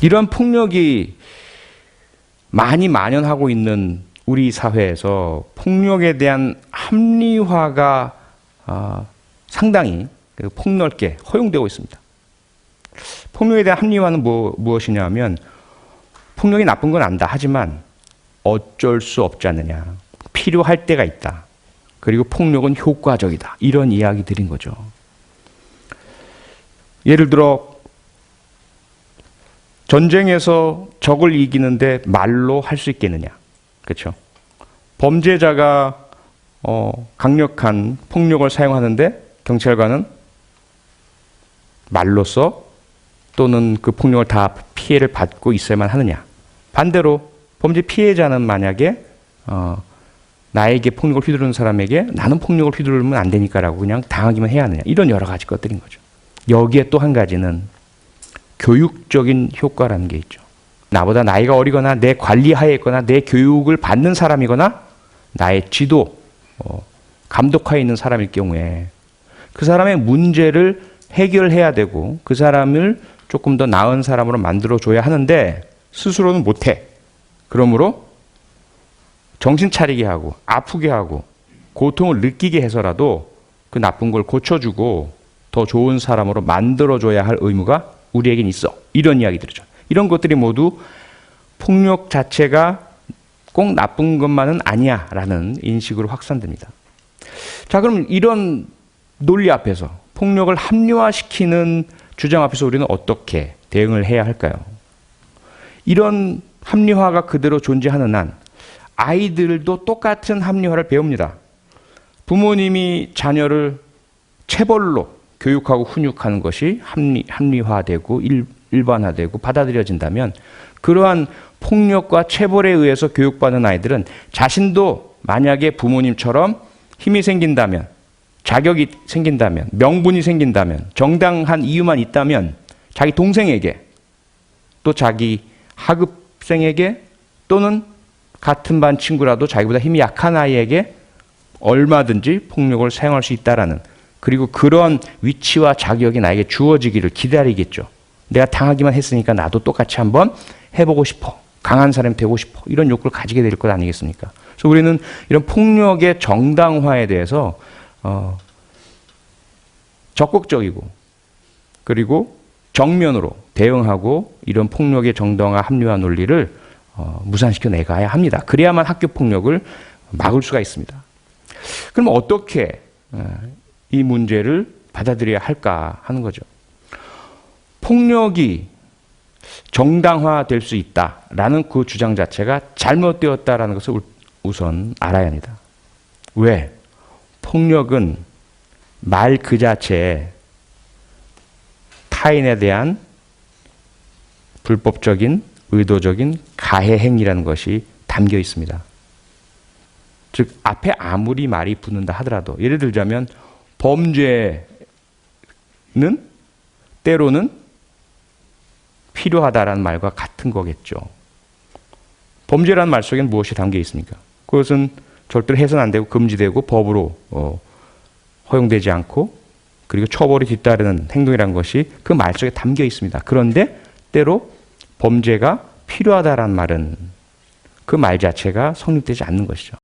이런 폭력이 많이 만연하고 있는 우리 사회에서 폭력에 대한 합리화가 상당히 폭넓게 허용되고 있습니다. 폭력에 대한 합리화는 무엇이냐면 폭력이 나쁜 건 안다. 하지만 어쩔 수 없지 않느냐. 필요할 때가 있다. 그리고 폭력은 효과적이다. 이런 이야기들인 거죠. 예를 들어 전쟁에서 적을 이기는데 말로 할 수 있겠느냐. 그렇죠? 범죄자가 강력한 폭력을 사용하는데 경찰관은 말로써 또는 그 폭력을 다 피해를 받고 있어야만 하느냐. 반대로 범죄 피해자는 만약에 나에게 폭력을 휘두르는 사람에게 나는 폭력을 휘두르면 안 되니까라고 그냥 당하기만 해야 하느냐. 이런 여러 가지 것들인 거죠. 여기에 또 한 가지는 교육적인 효과라는 게 있죠. 나보다 나이가 어리거나 내 관리하에 있거나 내 교육을 받는 사람이거나 나의 지도, 감독하에 있는 사람일 경우에 그 사람의 문제를 해결해야 되고 그 사람을 조금 더 나은 사람으로 만들어줘야 하는데 스스로는 못해. 그러므로 정신 차리게 하고 아프게 하고 고통을 느끼게 해서라도 그 나쁜 걸 고쳐주고 더 좋은 사람으로 만들어줘야 할 의무가 우리에겐 있어. 이런 이야기들이죠. 이런 것들이 모두 폭력 자체가 꼭 나쁜 것만은 아니야 라는 인식으로 확산됩니다. 자, 그럼 이런 논리 앞에서 폭력을 합리화시키는 주장 앞에서 우리는 어떻게 대응을 해야 할까요? 이런 합리화가 그대로 존재하는 한 아이들도 똑같은 합리화를 배웁니다. 부모님이 자녀를 체벌로 교육하고 훈육하는 것이 합리화되고 일반화되고 받아들여진다면 그러한 폭력과 체벌에 의해서 교육받는 아이들은 자신도 만약에 부모님처럼 힘이 생긴다면, 자격이 생긴다면, 명분이 생긴다면, 정당한 이유만 있다면 자기 동생에게 또 자기 하급생에게 또는 같은 반 친구라도 자기보다 힘이 약한 아이에게 얼마든지 폭력을 사용할 수 있다라는, 그리고 그런 위치와 자격이 나에게 주어지기를 기다리겠죠. 내가 당하기만 했으니까 나도 똑같이 한번 해보고 싶어. 강한 사람이 되고 싶어. 이런 욕구를 가지게 될 것 아니겠습니까? 그래서 우리는 이런 폭력의 정당화에 대해서 적극적이고 그리고 정면으로 대응하고 이런 폭력의 정당화 합리화 논리를 무산시켜 내가야 합니다. 그래야만 학교 폭력을 막을 수가 있습니다. 그럼 어떻게 이 문제를 받아들여야 할까 하는 거죠. 폭력이 정당화될 수 있다라는 그 주장 자체가 잘못되었다라는 것을 우선 알아야 합니다. 왜? 폭력은 말 그 자체에 타인에 대한 불법적인, 의도적인 가해 행위라는 것이 담겨 있습니다. 즉 앞에 아무리 말이 붙는다 하더라도 예를 들자면 범죄는 때로는 필요하다라는 말과 같은 거겠죠. 범죄라는 말 속에는 무엇이 담겨 있습니까? 그것은 절대로 해서는 안 되고 금지되고 법으로 허용되지 않고 그리고 처벌이 뒤따르는 행동이라는 것이 그 말 속에 담겨 있습니다. 그런데 때로 범죄가 필요하다라는 말은 그 말 자체가 성립되지 않는 것이죠.